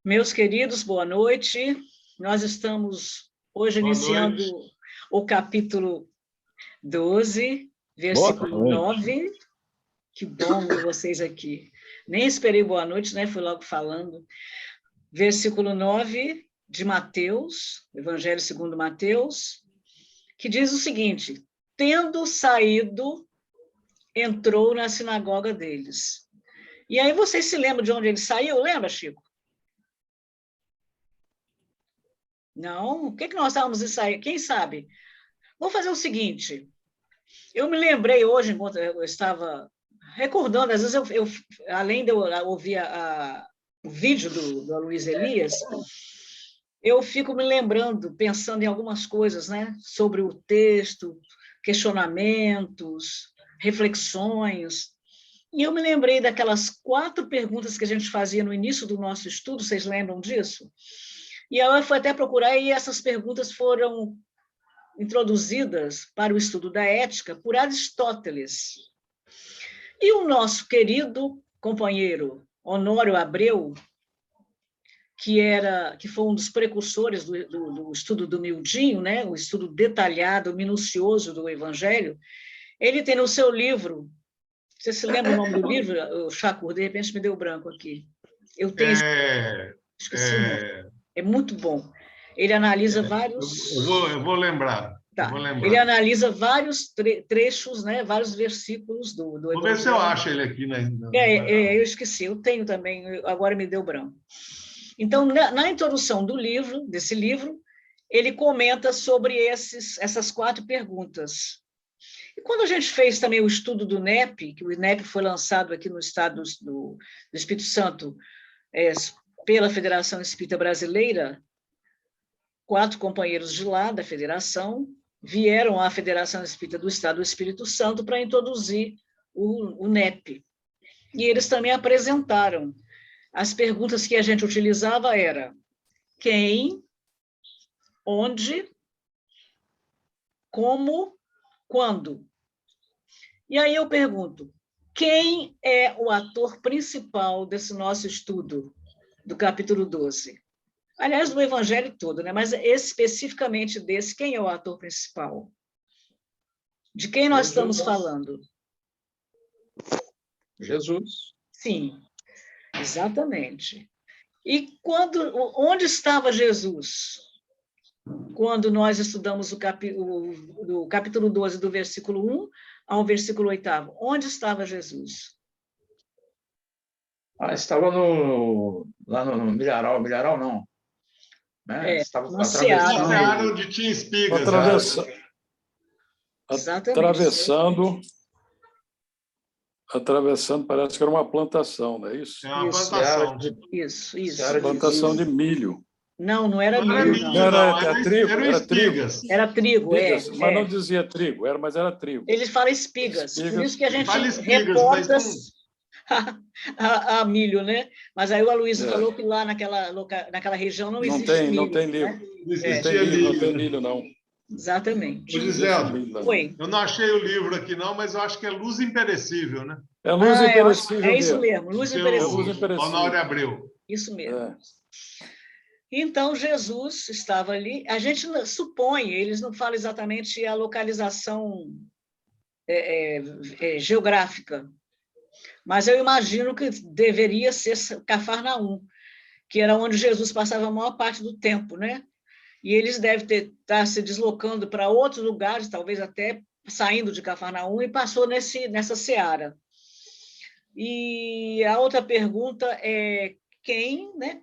Meus queridos, boa noite. Nós estamos hoje iniciando o capítulo 12, versículo 9. Que bom ver vocês aqui. Nem esperei boa noite, né? Fui logo falando. Versículo 9 de Mateus, Evangelho segundo Mateus, que diz o seguinte: tendo saído, entrou na sinagoga deles. E aí vocês se lembram de onde ele saiu? Lembra, Chico? Não? O que nós estávamos de sair? Quem sabe? Vou fazer o seguinte. Eu me lembrei hoje, enquanto eu estava recordando, às vezes além de eu ouvir o vídeo do Luiz Elias, eu fico me lembrando, pensando em algumas coisas, né? Sobre o texto, questionamentos, reflexões. E eu me lembrei daquelas 4 perguntas que a gente fazia no início do nosso estudo, vocês lembram disso? E eu fui até procurar, e essas perguntas foram introduzidas para o estudo da ética por Aristóteles. E o nosso querido companheiro Honório Abreu, que foi um dos precursores do estudo do Mildinho, né? O estudo detalhado, minucioso do Evangelho, ele tem no seu livro, você se lembra o nome do livro, Chaco? De repente me deu branco aqui. Eu tenho esqueci o nome. É muito bom. Ele analisa vários... Eu vou lembrar. Tá. Ele analisa vários trechos, né, vários versículos do Evangelho. Vou ver se eu acho ele aqui. Eu esqueci, eu tenho também, agora me deu branco. Então, na introdução desse livro, ele comenta sobre essas 4 perguntas. E quando a gente fez também o estudo do NEP, que o NEP foi lançado aqui no estado do Espírito Santo, pela Federação Espírita Brasileira, 4 companheiros de lá, da federação, vieram à Federação Espírita do Estado do Espírito Santo para introduzir o NEP. E eles também apresentaram. As perguntas que a gente utilizava era quem, onde, como, quando. E aí eu pergunto, quem é o ator principal desse nosso estudo do capítulo 12? Aliás, do Evangelho todo, né? Mas especificamente desse, quem é o ator principal? De quem nós estamos falando? Jesus. Sim, exatamente. E onde estava Jesus? Quando nós estudamos do capítulo 12, do versículo 1 ao versículo 8. Onde estava Jesus? Estava lá no Milharal não. Né? Estava atravessando. Na seara onde tinha espigas. Atravessando, parece que era uma plantação, não é isso? É uma plantação. Isso. Plantação de milho. Não era milho. Não era trigo. Eram espigas. Era trigo, espigas, mas não dizia trigo, mas era trigo. Ele fala espigas, por isso que a gente reporta a milho, né? Mas aí o Aloysio falou que lá naquela região não existe milho. Não tem milho. Né? Não tem milho, não. Exatamente. Gisele, eu não achei o livro aqui, não, mas eu acho que é Luz Imperecível, né? É Luz Imperecível. É isso mesmo, Luz Imperecível. Honório Abreu. Isso mesmo. Então, Jesus estava ali. A gente supõe, eles não falam exatamente a localização geográfica, mas eu imagino que deveria ser Cafarnaum, que era onde Jesus passava a maior parte do tempo, né? E eles devem estar se deslocando para outros lugares, talvez até saindo de Cafarnaum, e passou nessa seara. E a outra pergunta é quem, né?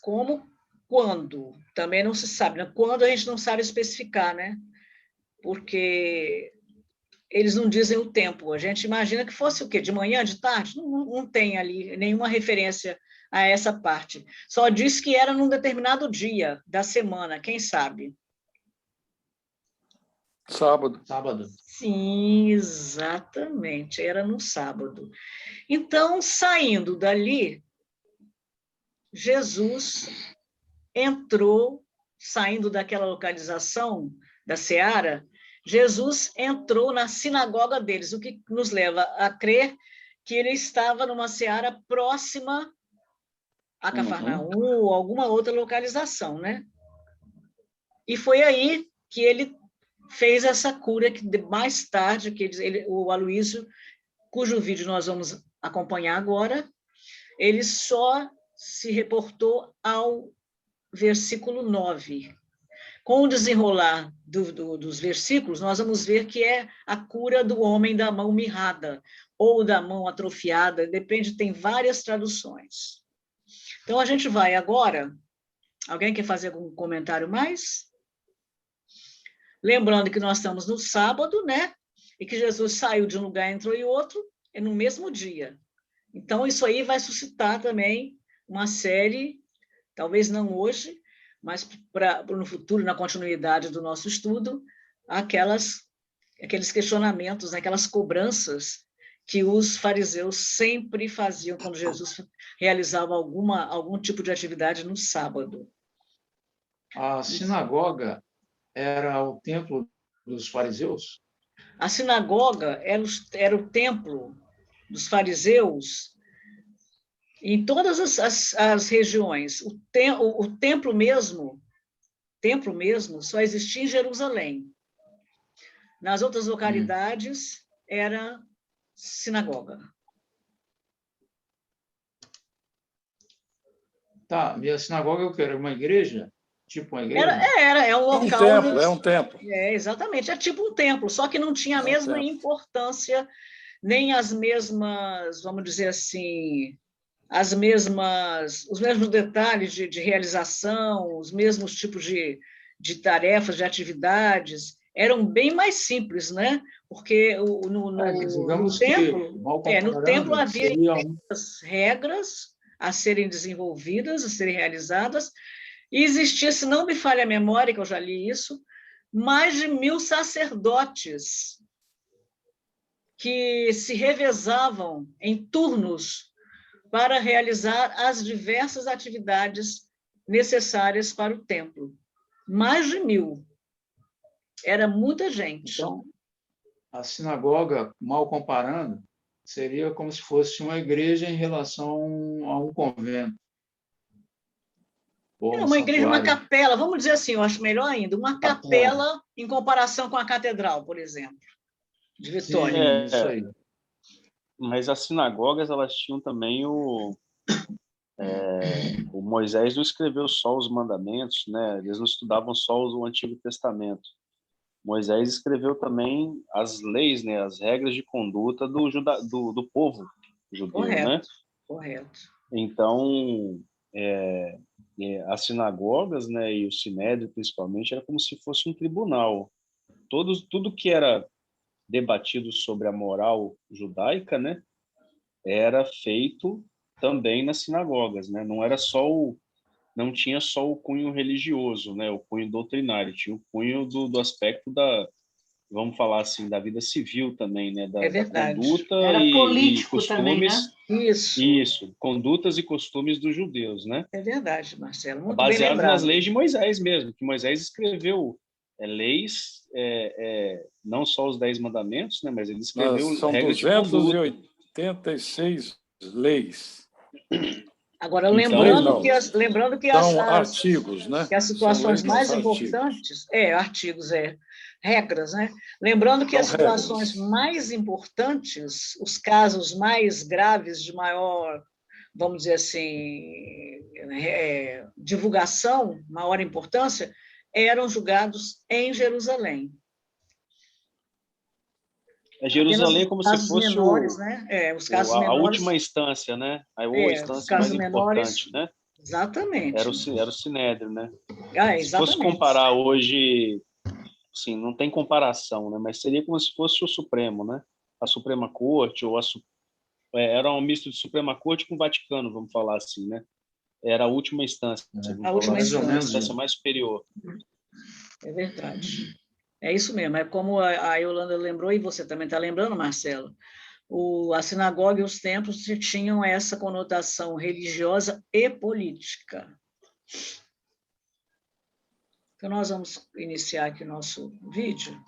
Como, quando? Também não se sabe. Né? Quando a gente não sabe especificar, né? Porque eles não dizem o tempo. A gente imagina que fosse o quê? De manhã, de tarde? Não tem ali nenhuma referência a essa parte. Só diz que era num determinado dia da semana, quem sabe? Sábado. Sim, exatamente, era no sábado. Então, saindo dali, Jesus entrou, saindo daquela localização da seara, Jesus entrou na sinagoga deles, o que nos leva a crer que ele estava numa seara próxima a Cafarnaum ou alguma outra localização, né? E foi aí que ele fez essa cura que mais tarde, o Aloísio, cujo vídeo nós vamos acompanhar agora, ele só se reportou ao versículo 9. Com o desenrolar dos versículos, nós vamos ver que é a cura do homem da mão mirrada, ou da mão atrofiada, depende, tem várias traduções. Então, a gente vai agora... Alguém quer fazer algum comentário mais? Lembrando que nós estamos no sábado, né? E que Jesus saiu de um lugar e entrou em outro, é no mesmo dia. Então, isso aí vai suscitar também uma série, talvez não hoje, mas no futuro, na continuidade do nosso estudo, aqueles questionamentos, aquelas cobranças que os fariseus sempre faziam quando Jesus realizava algum tipo de atividade no sábado. A sinagoga era o templo dos fariseus? A sinagoga era o templo dos fariseus em todas as regiões. O templo mesmo só existia em Jerusalém. Nas outras localidades, era sinagoga. Tá, e a sinagoga eu quero uma igreja? Tipo uma igreja? É um local... É um templo. Exatamente, é tipo um templo, só que não tinha a mesma importância, nem as mesmas, vamos dizer assim, os mesmos detalhes de realização, os mesmos tipos de tarefas, de atividades, eram bem mais simples, né? Porque no templo havia regras a serem desenvolvidas, a serem realizadas, e existia, se não me falha a memória, que eu já li isso, mais de 1.000 sacerdotes que se revezavam em turnos para realizar as diversas atividades necessárias para o templo. Mais de 1.000. Era muita gente. Então, a sinagoga, mal comparando, seria como se fosse uma igreja em relação a um convento. Uma igreja, uma capela, vamos dizer assim, eu acho melhor ainda, uma capela em comparação com a catedral, por exemplo, de Vitória. Sim, isso aí. Mas as sinagogas, elas tinham também o Moisés não escreveu só os mandamentos, né? Eles não estudavam só o Antigo Testamento. Moisés escreveu também as leis, né? As regras de conduta do povo judeu, correto, né? Correto. Então, as sinagogas, né, e o sinédrio principalmente, era como se fosse um tribunal. Tudo que era debatido sobre a moral judaica, né, era feito também nas sinagogas, né? Não tinha só o cunho religioso, né, o cunho doutrinário, tinha o cunho do aspecto vamos falar assim, da vida civil também, né, da conduta e costumes também, né? Isso, condutas e costumes dos judeus, né? É verdade, Marcelo, muito baseado bem nas leis de Moisés mesmo, que Moisés escreveu leis, não só os 10 mandamentos, né, mas ele escreveu são regras de conduta. 286 leis. Agora, lembrando que são artigos, né? Que as situações mais importantes... Artigos, regras, né? Lembrando que as situações mais importantes, os casos mais graves, de maior, vamos dizer assim, divulgação, maior importância, eram julgados em Jerusalém. Jerusalém é como se fosse menores, né? Os casos menores, a última instância, né? A instância mais importante, né? Exatamente. Era o Sinédrio, né? Exatamente. Se fosse comparar hoje, assim, não tem comparação, né? Mas seria como se fosse o Supremo, né? A Suprema Corte, era um misto de Suprema Corte com o Vaticano, vamos falar assim, né? Era a última instância. A última instância mais superior. É verdade. É isso mesmo, é como a Yolanda lembrou, e você também está lembrando, Marcelo, a sinagoga e os templos tinham essa conotação religiosa e política. Então, nós vamos iniciar aqui o nosso vídeo.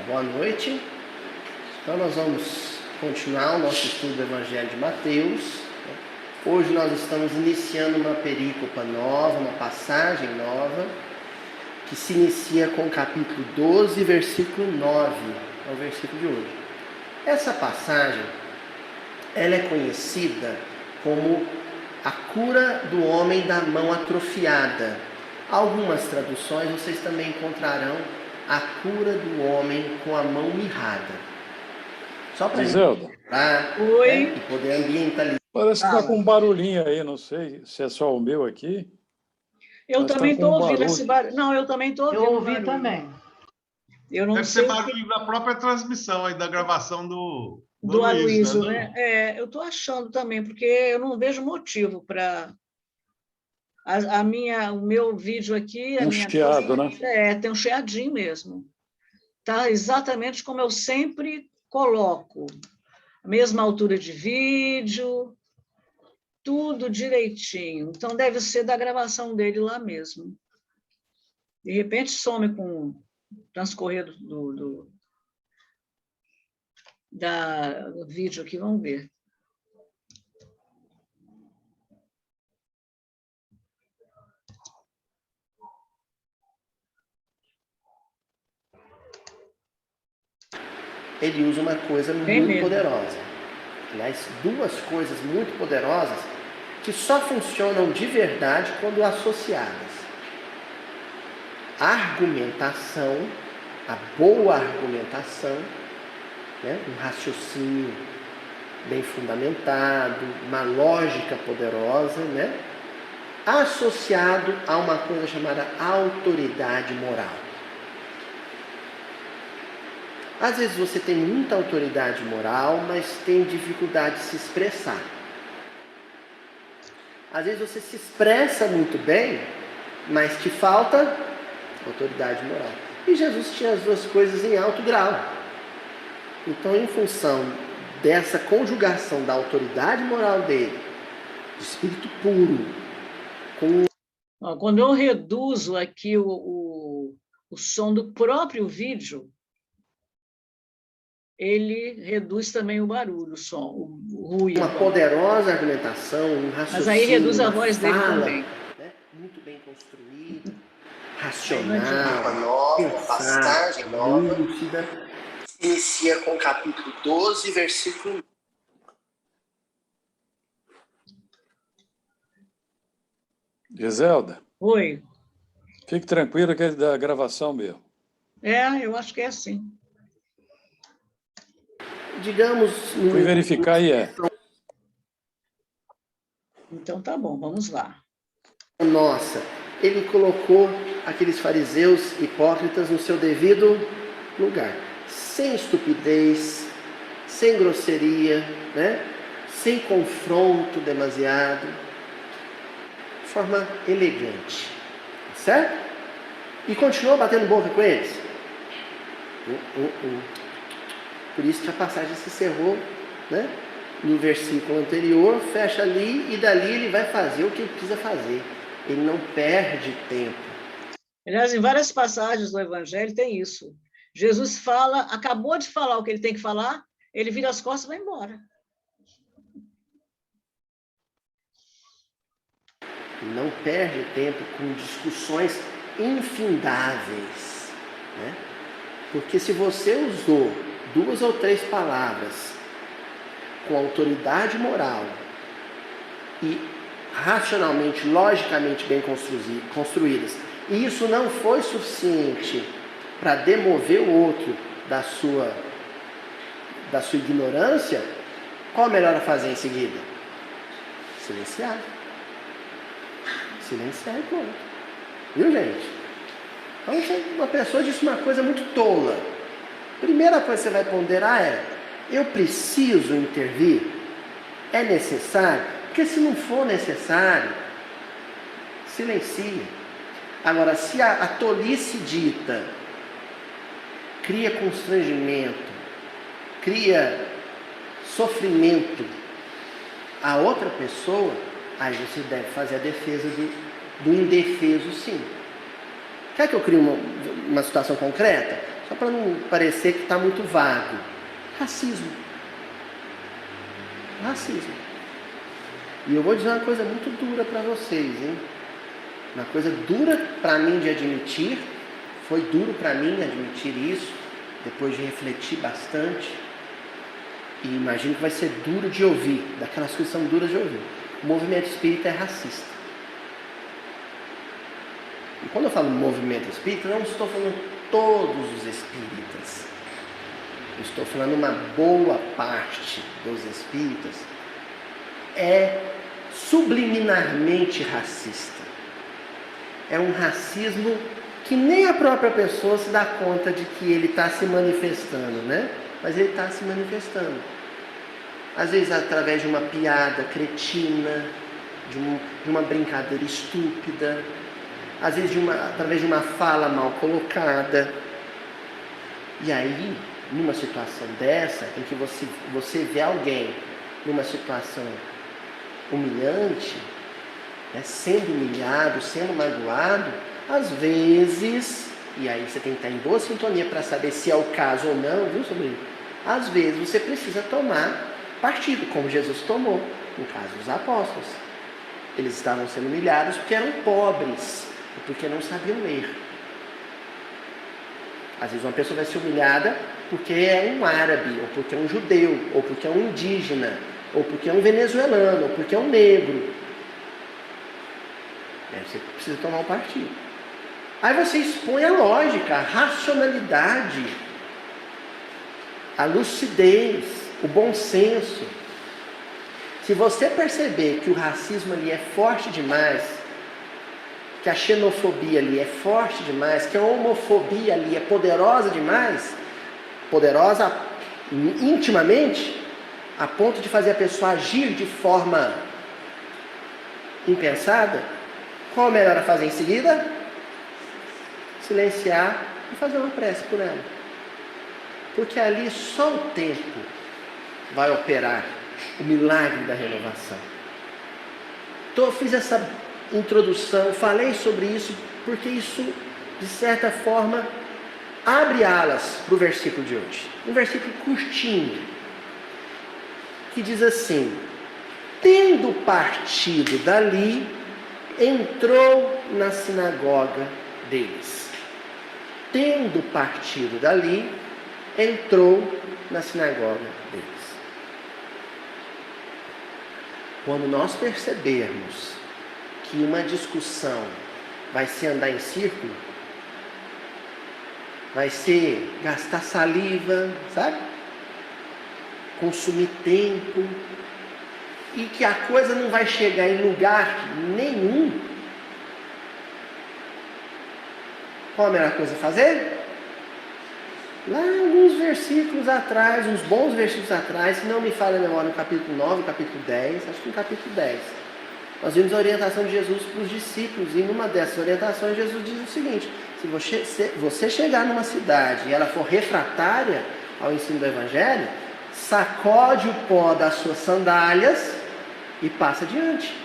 Boa noite. Então nós vamos continuar o nosso estudo do Evangelho de Mateus. Hoje nós estamos iniciando uma perícopa nova, uma passagem nova, que se inicia com o capítulo 12, versículo 9, é o versículo de hoje. Essa passagem, ela é conhecida como a cura do homem da mão atrofiada. Algumas traduções vocês também encontrarão a cura do homem com a mão mirrada. Só para Oi. E poder ambientalizar. Parece que está com um barulhinho aí, não sei se é só o meu aqui. Eu também estou ouvindo esse barulho. Não, eu também estou ouvindo. Eu ouvi também. Eu não Deve sei ser barulho da própria transmissão aí, da gravação do Aloysio, né? É, eu estou achando também, porque eu não vejo motivo para... o meu vídeo aqui... chiado, né? Tem um chiadinho mesmo. Tá exatamente como eu sempre coloco. Mesma altura de vídeo, tudo direitinho. Então, deve ser da gravação dele lá mesmo. De repente, some com o transcorrer do vídeo aqui, vamos ver. Ele usa uma coisa muito poderosa. Aliás, duas coisas muito poderosas que só funcionam de verdade quando associadas. A argumentação, a boa argumentação, né? Um raciocínio bem fundamentado, uma lógica poderosa, né? Associado a uma coisa chamada autoridade moral. Às vezes você tem muita autoridade moral, mas tem dificuldade de se expressar. Às vezes você se expressa muito bem, mas te falta autoridade moral. E Jesus tinha as duas coisas em alto grau. Então, em função dessa conjugação da autoridade moral dele, de espírito puro, com... Quando eu reduzo aqui o som do próprio vídeo, ele reduz também o barulho, o som, o ruído. Uma poderosa argumentação, um raciocínio. Mas aí reduz a voz dele fala, também. Né? Muito bem construído, racional, passagem nova. Lúcida. Inicia com o capítulo 12, versículo 1. Giselda. Oi. Fique tranquilo que é da gravação mesmo. Eu acho que é assim. Digamos... Fui verificar e é. Então tá bom, vamos lá. Nossa, ele colocou aqueles fariseus hipócritas no seu devido lugar. Sem estupidez, sem grosseria, né? Sem confronto demasiado. De forma elegante. Certo? E continuou batendo boca com eles. Por isso que a passagem se encerrou, né? No versículo anterior, fecha ali e dali ele vai fazer o que ele precisa fazer. Ele não perde tempo. Aliás, em várias passagens do Evangelho tem isso. Jesus fala, acabou de falar o que ele tem que falar, ele vira as costas e vai embora. Não perde tempo com discussões infindáveis, né? Porque se você usou 2 ou 3 palavras com autoridade moral e racionalmente, logicamente bem construídas, e isso não foi suficiente para demover o outro da sua ignorância, qual é o melhor a fazer em seguida? Silenciar. Silenciar e pronto. Viu, gente? Então, uma pessoa disse uma coisa muito tola. Primeira coisa que você vai ponderar é: eu preciso intervir? É necessário? Porque se não for necessário, silencie. Agora, se a tolice dita cria constrangimento, cria sofrimento a outra pessoa, aí você deve fazer a defesa do indefeso, sim. Quer que eu crie uma situação concreta? Só para não parecer que está muito vago. Racismo. Racismo. E eu vou dizer uma coisa muito dura para vocês, hein? Uma coisa dura para mim de admitir, foi duro para mim admitir isso, depois de refletir bastante, e imagino que vai ser duro de ouvir, daquelas coisas que são duras de ouvir. O movimento espírita é racista. E quando eu falo movimento espírita, não estou falando todos os espíritas. Eu estou falando uma boa parte dos espíritas é subliminarmente racista. É um racismo que nem a própria pessoa se dá conta de que ele está se manifestando, né? Mas ele está se manifestando. Às vezes através de uma piada cretina, de uma brincadeira estúpida, às vezes através de uma fala mal colocada. E aí, numa situação dessa, em que você vê alguém numa situação humilhante, né, sendo humilhado, sendo magoado, às vezes, e aí você tem que estar em boa sintonia para saber se é o caso ou não, viu, sobrinho? Às vezes você precisa tomar partido, como Jesus tomou, no caso dos apóstolos. Eles estavam sendo humilhados porque eram pobres, e porque não sabiam ler. Às vezes uma pessoa vai ser humilhada porque é um árabe, ou porque é um judeu, ou porque é um indígena, ou porque é um venezuelano, ou porque é um negro. Aí você precisa tomar um partido. Aí você expõe a lógica, a racionalidade, a lucidez, o bom senso. Se você perceber que o racismo ali é forte demais, que a xenofobia ali é forte demais, que a homofobia ali é poderosa demais, poderosa intimamente, a ponto de fazer a pessoa agir de forma impensada, qual é melhor a fazer em seguida? Silenciar e fazer uma prece por ela. Porque ali só o tempo vai operar o milagre da renovação. Então eu fiz essa introdução, falei sobre isso, porque isso, de certa forma, abre alas para o versículo de hoje. Um versículo curtinho, que diz assim: tendo partido dali, entrou na sinagoga deles. Tendo partido dali, entrou na sinagoga deles. Quando nós percebermos que uma discussão vai ser andar em círculo, vai ser gastar saliva, sabe? Consumir tempo, e que a coisa não vai chegar em lugar nenhum, qual a melhor coisa a fazer? Lá alguns versículos atrás, uns bons versículos atrás, se não me falha a memória, no capítulo 9, capítulo 10, acho que no capítulo 10, nós vimos a orientação de Jesus para os discípulos, e numa dessas orientações Jesus diz o seguinte: se você chegar numa cidade e ela for refratária ao ensino do Evangelho, sacode o pó das suas sandálias e passa adiante.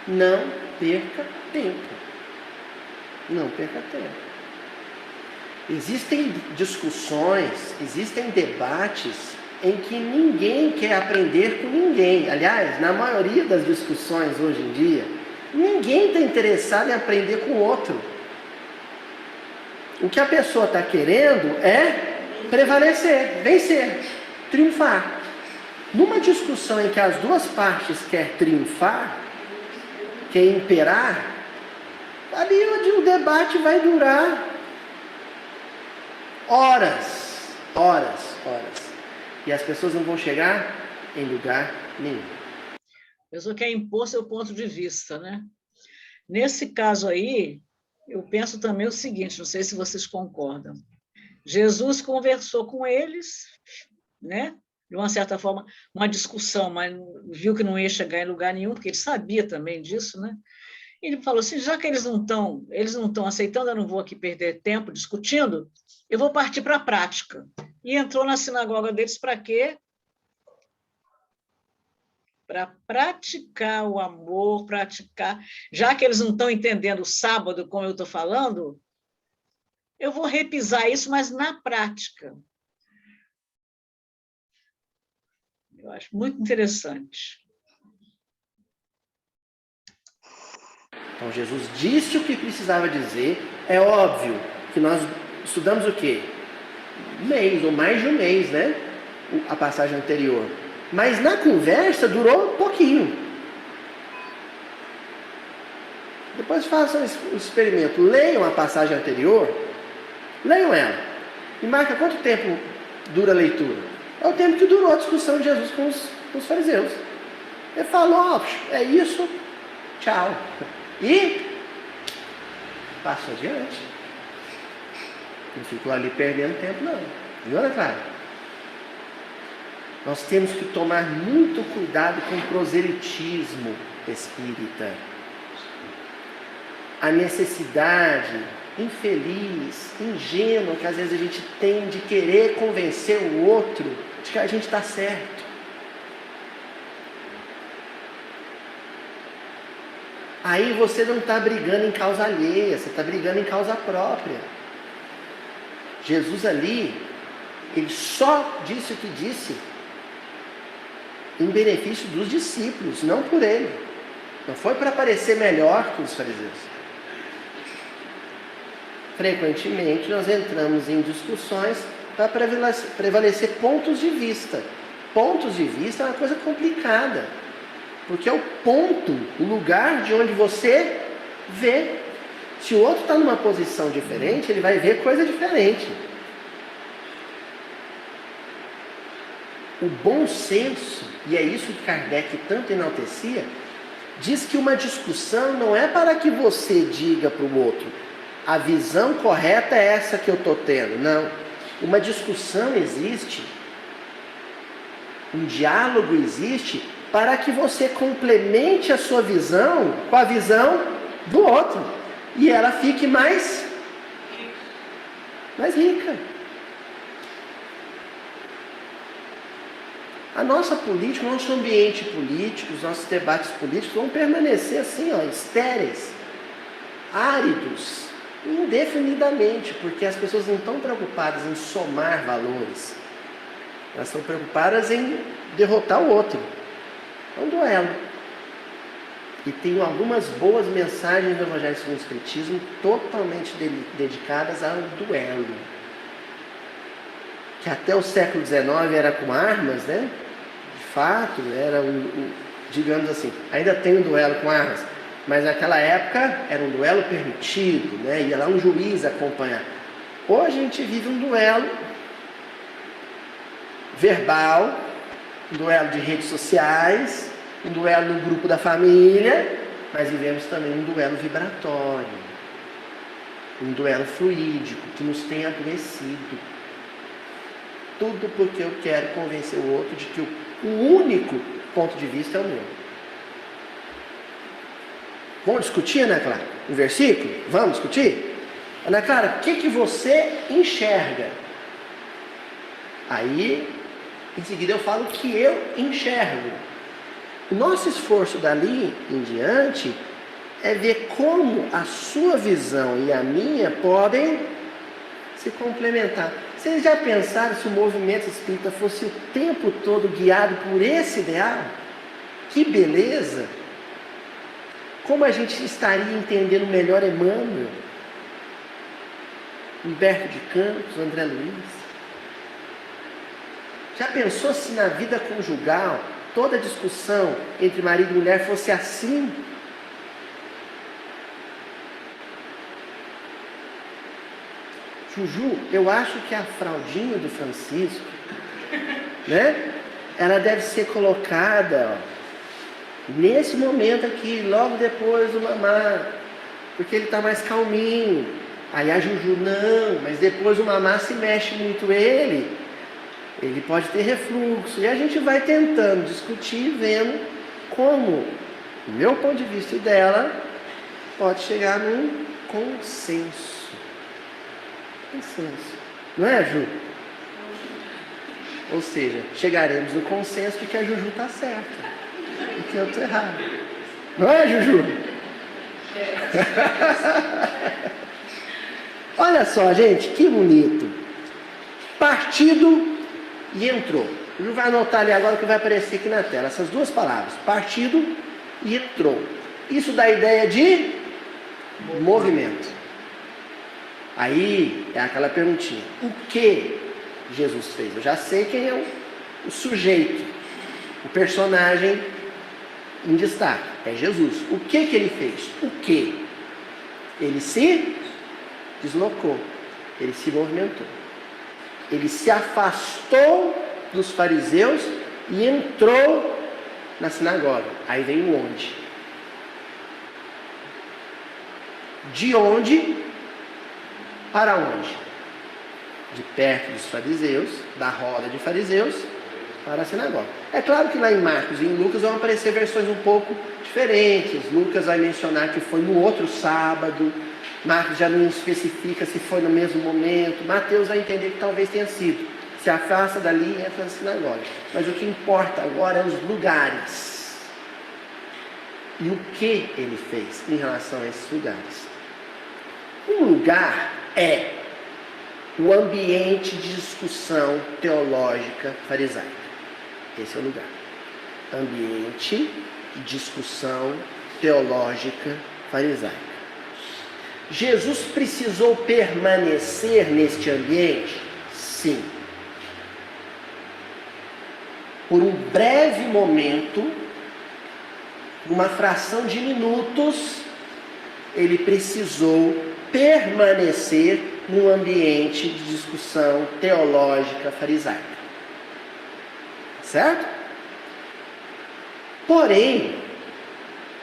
Não perca tempo. Não perca tempo. Existem discussões, existem debates em que ninguém quer aprender com ninguém. Aliás, na maioria das discussões hoje em dia, ninguém está interessado em aprender com o outro. O que a pessoa está querendo é prevalecer, vencer, triunfar. Numa discussão em que as duas partes querem triunfar, querem imperar, ali o debate vai durar horas. E as pessoas não vão chegar em lugar nenhum. A pessoa quer impor seu ponto de vista, né? Nesse caso aí, eu penso também o seguinte, não sei se vocês concordam. Jesus conversou com eles, né? De uma certa forma, uma discussão, mas viu que não ia chegar em lugar nenhum, porque ele sabia também disso, né? Ele falou assim, já que eles não estão aceitando, eu não vou aqui perder tempo discutindo, eu vou partir para a prática. E entrou na sinagoga deles para quê? Para praticar o amor, já que eles não estão entendendo o sábado, como eu estou falando, eu vou repisar isso, mas na prática. Eu acho muito interessante. Então, Jesus disse o que precisava dizer. É óbvio que nós estudamos o quê? Um mês, ou mais de um mês, né? A passagem anterior. Mas na conversa durou um pouquinho. Depois façam um experimento. Leiam a passagem anterior. Leiam ela. E marca quanto tempo dura a leitura. É o tempo que durou a discussão de Jesus com os fariseus. Ele falou, é isso, tchau. E passou adiante. Não ficou ali perdendo tempo, não. Viu, Ana Clara? Nós temos que tomar muito cuidado com o proselitismo espírita. A necessidade infeliz, ingênua, que às vezes a gente tem de querer convencer o outro de que a gente está certo. Aí você não está brigando em causa alheia, você está brigando em causa própria. Jesus ali, ele só disse o que disse em benefício dos discípulos, não por ele. Não foi para parecer melhor que os fariseus. Frequentemente nós entramos em discussões para prevalecer pontos de vista. Pontos de vista é uma coisa complicada. Porque é o ponto, o lugar de onde você vê. Se o outro está numa posição diferente, ele vai ver coisa diferente. O bom senso, e é isso que Kardec tanto enaltecia, diz que uma discussão não é para que você diga para o outro, a visão correta é essa que eu estou tendo. Não. Uma discussão existe, um diálogo existe, para que você complemente a sua visão com a visão do outro. E ela fique mais rica. A nossa política, o nosso ambiente político, os nossos debates políticos vão permanecer assim, estéreis, áridos, indefinidamente, porque as pessoas não estão preocupadas em somar valores. Elas estão preocupadas em derrotar o outro. É um duelo. E tem algumas boas mensagens do Evangelho segundo o Espiritismo totalmente dedicadas ao duelo. Que até o século XIX era com armas, né? De fato, era digamos assim, ainda tem um duelo com armas, mas naquela época era um duelo permitido, né? Ia lá um juiz acompanhar. Hoje a gente vive um duelo verbal, um duelo de redes sociais, um duelo no grupo da família, mas vivemos também um duelo vibratório, um duelo fluídico que nos tem adoecido. Tudo porque eu quero convencer o outro de que o único ponto de vista é o meu. Vamos discutir, Ana Clara? Um versículo? Vamos discutir? Ana Clara, o que você enxerga? Aí, em seguida eu falo o que eu enxergo. O nosso esforço dali em diante é ver como a sua visão e a minha podem se complementar. Vocês já pensaram se o movimento espírita fosse o tempo todo guiado por esse ideal? Que beleza! Como a gente estaria entendendo melhor Emmanuel, Humberto de Campos, André Luiz? Já pensou se na vida conjugal toda discussão entre marido e mulher fosse assim? Juju, eu acho que a fraldinha do Francisco, né? Ela deve ser colocada nesse momento aqui, logo depois do mamar, porque ele está mais calminho. Aí a Juju, não, mas depois o mamar se mexe muito ele pode ter refluxo. E a gente vai tentando discutir, vendo como, do meu ponto de vista e dela, pode chegar num consenso. Não é, Ju? Ou seja, chegaremos no consenso de que a Juju está certa e que eu estou errado. Não é, Juju? Olha, Olha só, gente, que bonito. Partido e entrou. O Ju vai anotar ali agora o que vai aparecer aqui na tela. Essas duas palavras, partido e entrou. Isso dá a ideia de movimento. Aí é aquela perguntinha. O que Jesus fez? Eu já sei quem é o sujeito, o personagem em destaque. É Jesus. O que ele fez? O que? Ele se deslocou. Ele se movimentou. Ele se afastou dos fariseus e entrou na sinagoga. Aí vem o onde. De onde para onde? De perto dos fariseus, da roda de fariseus, para a sinagoga. É claro que lá em Marcos e em Lucas vão aparecer versões um pouco diferentes. Lucas vai mencionar que foi no outro sábado. Marcos já não especifica se foi no mesmo momento. Mateus vai entender que talvez tenha sido. Se afasta dali e entra na sinagoga. Mas o que importa agora é os lugares. E o que ele fez em relação a esses lugares. Um lugar é o ambiente de discussão teológica farisaica. Esse é o lugar. Ambiente de discussão teológica farisaica. Jesus precisou permanecer neste ambiente? Sim. Por um breve momento, uma fração de minutos, ele precisou permanecer num ambiente de discussão teológica farisaica. Certo? Porém,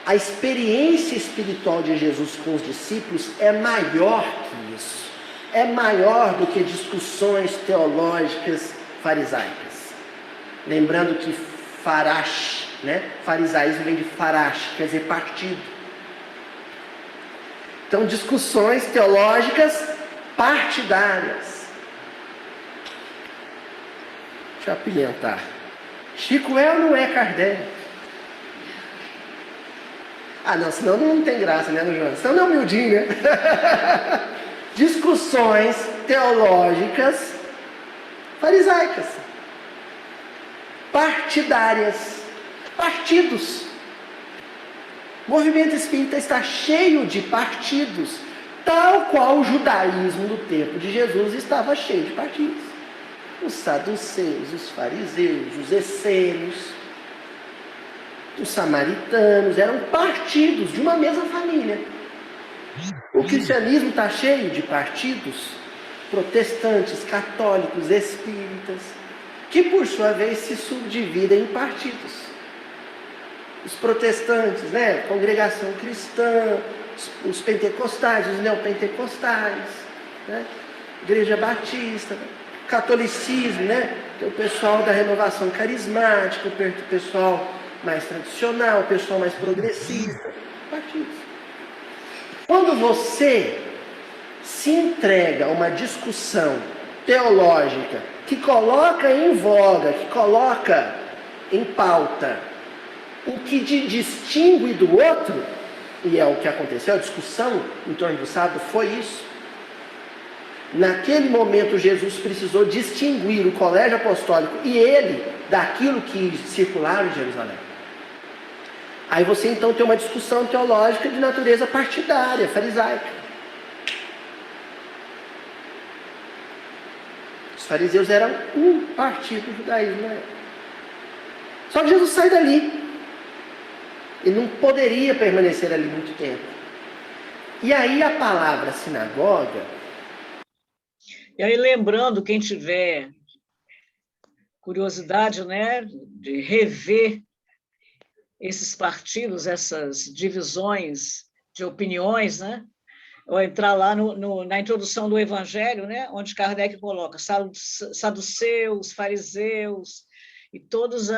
a experiência espiritual de Jesus com os discípulos é maior que isso. É maior do que discussões teológicas farisaicas. Lembrando que farash, farisaísmo vem de farash, quer dizer partido. Então, discussões teológicas partidárias. Deixa eu apimentar. Chico é ou não é Kardec? Ah, não, senão não tem graça, né, João? Senão não é humildinho, né? Discussões teológicas farisaicas. Partidárias. Partidos. O movimento espírita está cheio de partidos, tal qual o judaísmo do tempo de Jesus estava cheio de partidos. Os saduceus, os fariseus, os essênios, os samaritanos, eram partidos de uma mesma família. O cristianismo está cheio de partidos, protestantes, católicos, espíritas, que por sua vez se subdividem em partidos. Os protestantes, congregação cristã, os pentecostais, os neopentecostais, igreja batista, catolicismo, que é o pessoal da renovação carismática, o pessoal mais tradicional, o pessoal mais progressista, partidos. Quando você se entrega a uma discussão teológica que coloca em voga, que coloca em pauta o que te distingue do outro, e é o que aconteceu, a discussão em torno do sábado foi isso. Naquele momento, Jesus precisou distinguir o colégio apostólico e ele daquilo que circulava em Jerusalém. Aí você então tem uma discussão teológica de natureza partidária, farisaica. Os fariseus eram um partido do judaísmo na época. Só que Jesus sai dali. Ele não poderia permanecer ali muito tempo. E aí a palavra sinagoga... E aí lembrando, quem tiver curiosidade, de rever esses partidos, essas divisões de opiniões, ou entrar lá na introdução do Evangelho, onde Kardec coloca saduceus, fariseus e todos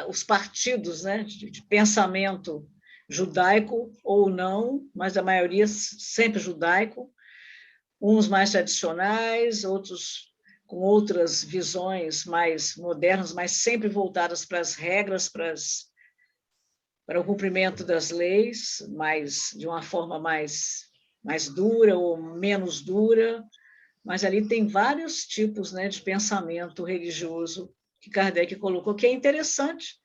os partidos de pensamento judaico ou não, mas a maioria sempre judaico, uns mais tradicionais, outros com outras visões mais modernas, mas sempre voltadas para as regras, para o cumprimento das leis, mas de uma forma mais mais dura ou menos dura, mas ali tem vários tipos, né, de pensamento religioso que Kardec colocou, que é interessante,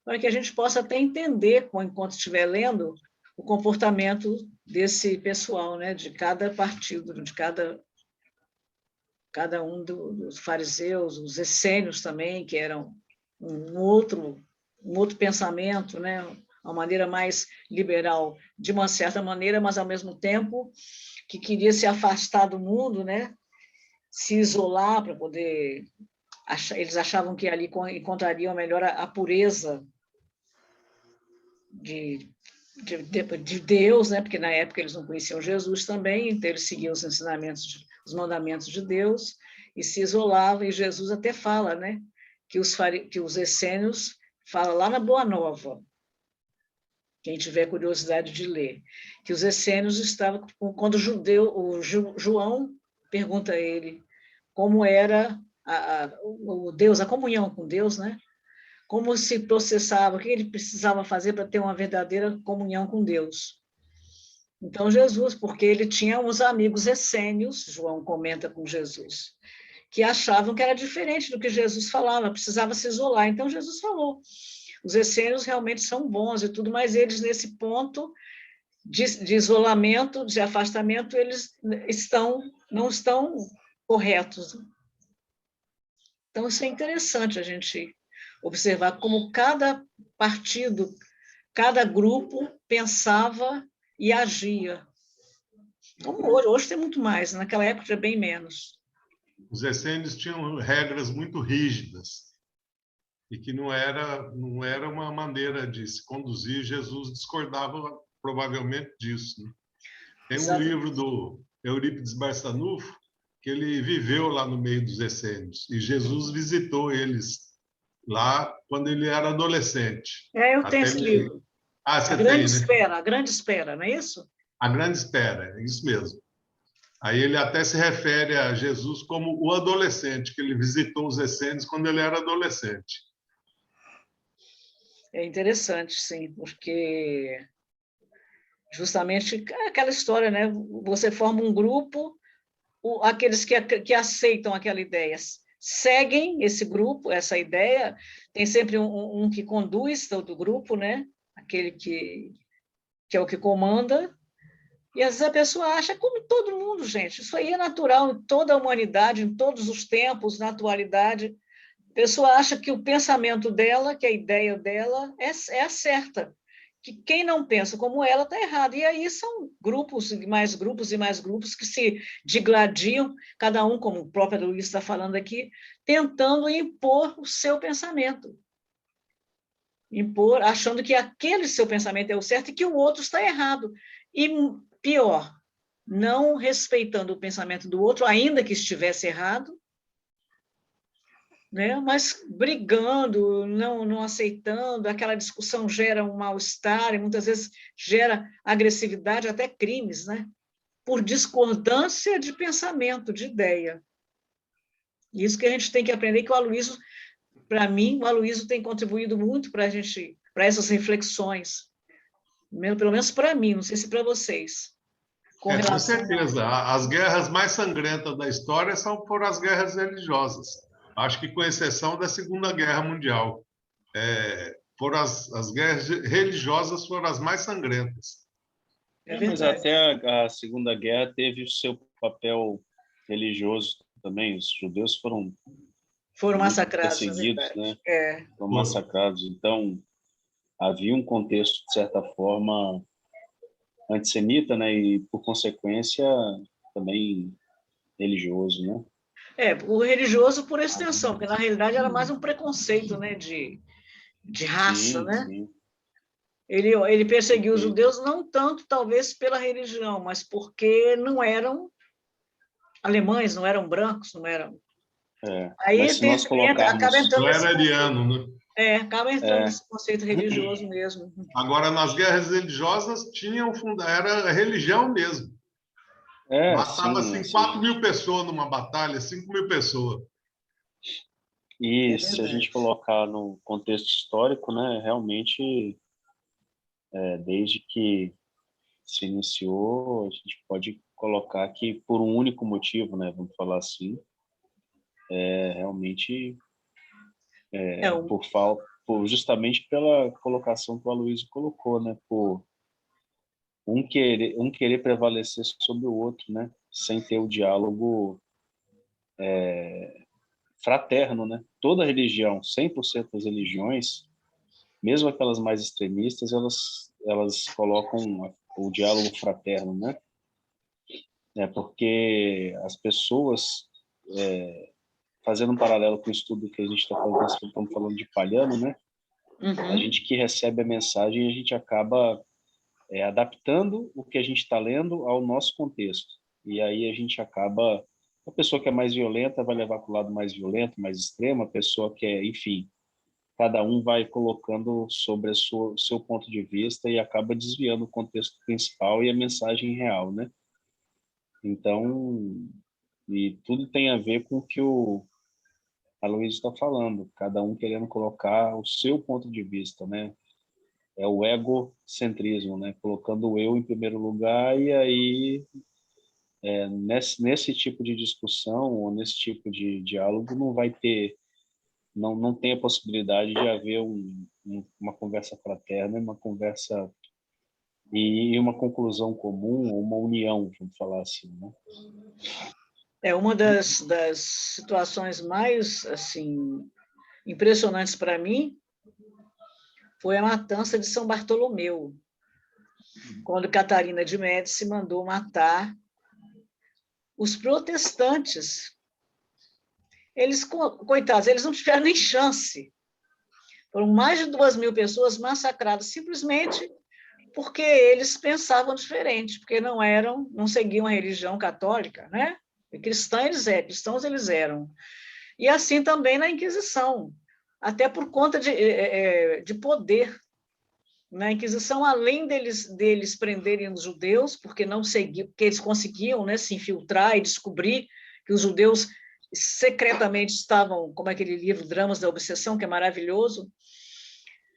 para que a gente possa até entender, enquanto estiver lendo, o comportamento desse pessoal, né, de cada partido, de cada um dos fariseus, os essênios também, que eram um outro pensamento, né, uma maneira mais liberal, de uma certa maneira, mas, ao mesmo tempo, que queria se afastar do mundo, né, se isolar para poder... Eles achavam que ali encontrariam melhor a pureza de Deus, né? Porque na época eles não conheciam Jesus também, então eles seguiam os ensinamentos, os mandamentos de Deus e se isolavam. E Jesus até fala, né? Que os essênios, fala lá na Boa Nova, quem tiver curiosidade de ler, que os essênios estavam, quando João pergunta a ele como era o Deus, a comunhão com Deus, né? Como se processava, o que ele precisava fazer para ter uma verdadeira comunhão com Deus. Então, Jesus, porque ele tinha uns amigos essênios, João comenta com Jesus, que achavam que era diferente do que Jesus falava, precisava se isolar. Então, Jesus falou, os essênios realmente são bons e tudo, mas eles, nesse ponto de isolamento, de afastamento, eles não estão corretos. Então, isso é interessante a gente observar como cada partido, cada grupo pensava e agia. Como hoje tem muito mais, naquela época tinha bem menos. Os essênios tinham regras muito rígidas e que não era uma maneira de se conduzir. Jesus discordava provavelmente disso, né? Tem um livro do Eurípides Barçanufo que ele viveu lá no meio dos essênios e Jesus visitou eles lá quando ele era adolescente. Eu tenho esse livro. Você tem, né? A Grande Espera, não é isso? A Grande Espera, é isso mesmo. Aí ele até se refere a Jesus como o adolescente, que ele visitou os essênios quando ele era adolescente. É interessante, sim, porque justamente aquela história, né? Você forma um grupo, aqueles que aceitam aquela ideia seguem esse grupo, essa ideia, tem sempre um que conduz todo o grupo, né? Aquele que é o que comanda, e às vezes a pessoa acha, como todo mundo, gente, isso aí é natural em toda a humanidade, em todos os tempos, na atualidade, a pessoa acha que o pensamento dela, que a ideia dela é a certa, que quem não pensa como ela está errado. E aí são grupos e mais grupos que se digladiam, cada um, como o próprio Luiz está falando aqui, tentando impor o seu pensamento. Impor, achando que aquele seu pensamento é o certo e que o outro está errado. E pior, não respeitando o pensamento do outro, ainda que estivesse errado, né? Mas brigando, não aceitando, aquela discussão gera um mal-estar e muitas vezes gera agressividade, até crimes, né? Por discordância de pensamento, de ideia. Isso que a gente tem que aprender, que o Aloysio, para mim, o Aloysio tem contribuído muito para essas reflexões, pelo menos para mim, não sei se para vocês. Com certeza. As guerras mais sangrentas da história foram as guerras religiosas. Acho que com exceção da Segunda Guerra Mundial. Foram as guerras religiosas foram as mais sangrentas. Mas até a Segunda Guerra teve o seu papel religioso também. Os judeus foram massacrados, perseguidos, né? Foram massacrados. Então, havia um contexto, de certa forma, antissemita, né? E, por consequência, também religioso, né? O religioso por extensão, porque na realidade era mais um preconceito, né, de raça, sim, né? Sim. Ele perseguiu os judeus não tanto, talvez, pela religião, mas porque não eram alemães, não eram brancos, não eram... Aí mas se nós acaba entrando não era ariano, né? Acaba entrando nesse conceito religioso mesmo. Agora, nas guerras religiosas, era a religião mesmo. Matava assim, 4.000 pessoas numa batalha, 5.000 pessoas. E se a gente colocar no contexto histórico, né, realmente, desde que se iniciou, a gente pode colocar que por um único motivo, né, vamos falar assim, realmente justamente pela colocação que o Aloysio colocou, né, por um querer prevalecer sobre o outro, né, sem ter o diálogo fraterno, né? Toda religião, 100% das religiões, mesmo aquelas mais extremistas, elas colocam o diálogo fraterno, né? Porque as pessoas, fazendo um paralelo com o estudo que a gente está falando, estamos falando de Palhano, né? A gente que recebe a mensagem, a gente acaba adaptando o que a gente está lendo ao nosso contexto. E aí a gente acaba... A pessoa que é mais violenta vai levar para o lado mais violento, mais extremo. A pessoa que é, enfim, cada um vai colocando sobre o seu ponto de vista e acaba desviando o contexto principal e a mensagem real, né? Então, e tudo tem a ver com o que o Aloysio está falando, cada um querendo colocar o seu ponto de vista, né? É o egocentrismo, né? Colocando o eu em primeiro lugar, e aí nesse tipo de discussão ou nesse tipo de diálogo não tem a possibilidade de haver uma conversa fraterna, uma conversa e uma conclusão comum, uma união, vamos falar assim, né? Uma das situações mais assim impressionantes para mim foi a matança de São Bartolomeu, quando Catarina de Médici mandou matar os protestantes. Eles, coitados, eles não tiveram nem chance. Foram mais de 2.000 pessoas massacradas simplesmente porque eles pensavam diferente, porque não seguiam a religião católica, né? E cristãos eles eram. E assim também na Inquisição, até por conta de poder. Na Inquisição, além deles prenderem os judeus, porque não seguiam, porque eles conseguiam, né, se infiltrar e descobrir que os judeus secretamente estavam, como aquele livro Dramas da Obsessão, que é maravilhoso,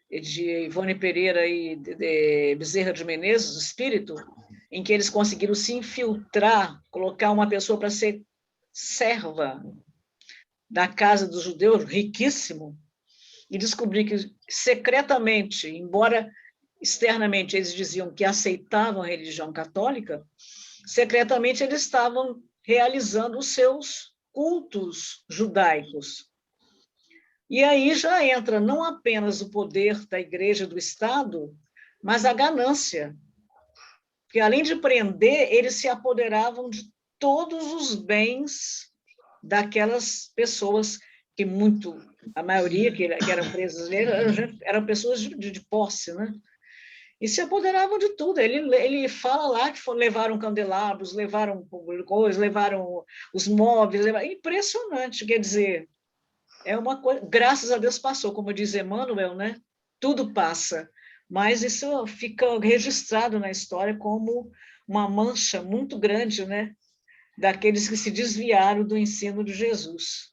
de Ivone Pereira e de Bezerra de Menezes, o Espírito, em que eles conseguiram se infiltrar, colocar uma pessoa para ser serva da casa dos judeus, riquíssimo, e descobrir que secretamente, embora externamente eles diziam que aceitavam a religião católica, secretamente eles estavam realizando os seus cultos judaicos. E aí já entra não apenas o poder da igreja, do Estado, mas a ganância. Porque, além de prender, eles se apoderavam de todos os bens daquelas pessoas que a maioria que eram presas eram pessoas de posse, né? E se apoderavam de tudo. Ele fala lá que levaram candelabros, levaram coisas, levaram os móveis. Impressionante, quer dizer, é uma coisa... Graças a Deus passou, como diz Emmanuel, né? Tudo passa, mas isso fica registrado na história como uma mancha muito grande, né? Daqueles que se desviaram do ensino de Jesus.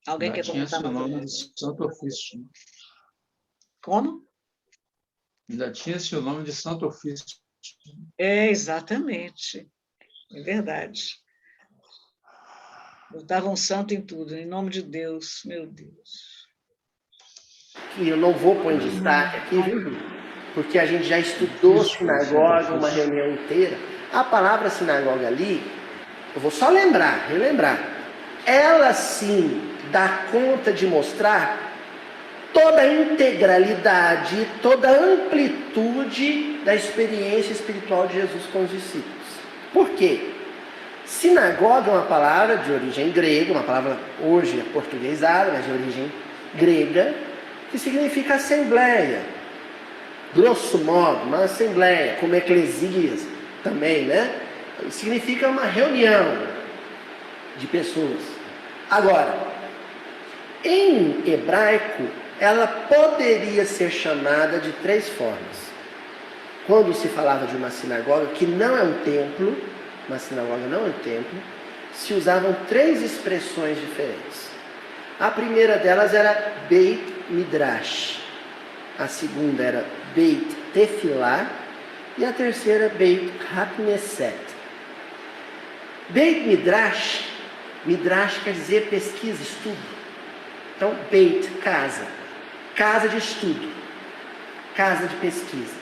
Alguém quer comentar? Tinha-se o nome de Santo Ofício. Como? Ainda tinha-se o nome de Santo Ofício. Exatamente. É verdade. Botavam santo em tudo, em nome de Deus, meu Deus. Que eu não vou pôr em destaque aqui, viu? Porque a gente já estudou sinagoga, uma reunião inteira. A palavra sinagoga ali, eu vou só relembrar. Ela sim dá conta de mostrar toda a integralidade, toda a amplitude da experiência espiritual de Jesus com os discípulos. Por quê? Sinagoga é uma palavra de origem grega, uma palavra hoje portuguesada, mas de origem grega, que significa assembleia. Grosso modo, uma assembleia, como eclesias também, né? Significa uma reunião de pessoas. Agora, em hebraico, ela poderia ser chamada de 3 formas. Quando se falava de uma sinagoga, que não é um templo, uma sinagoga não é um templo, se usavam 3 expressões diferentes. A primeira delas era Beit Midrash, a segunda era Beit Tefilá, e a terceira, Beit Hakneset. Beit Midrash, Midrash quer dizer pesquisa, estudo. Então, Beit, casa, casa de estudo, casa de pesquisa.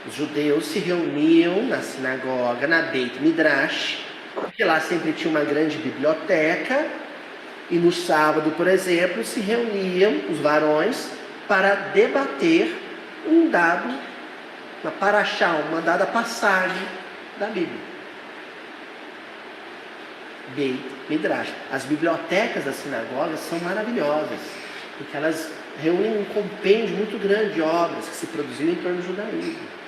Os judeus se reuniam na sinagoga, na Beit Midrash, porque lá sempre tinha uma grande biblioteca, e no sábado, por exemplo, se reuniam os varões para debater uma paraxá, uma dada passagem da Bíblia. Beit Midrash. As bibliotecas das sinagogas são maravilhosas, porque elas reúnem um compêndio muito grande de obras que se produziram em torno do judaísmo.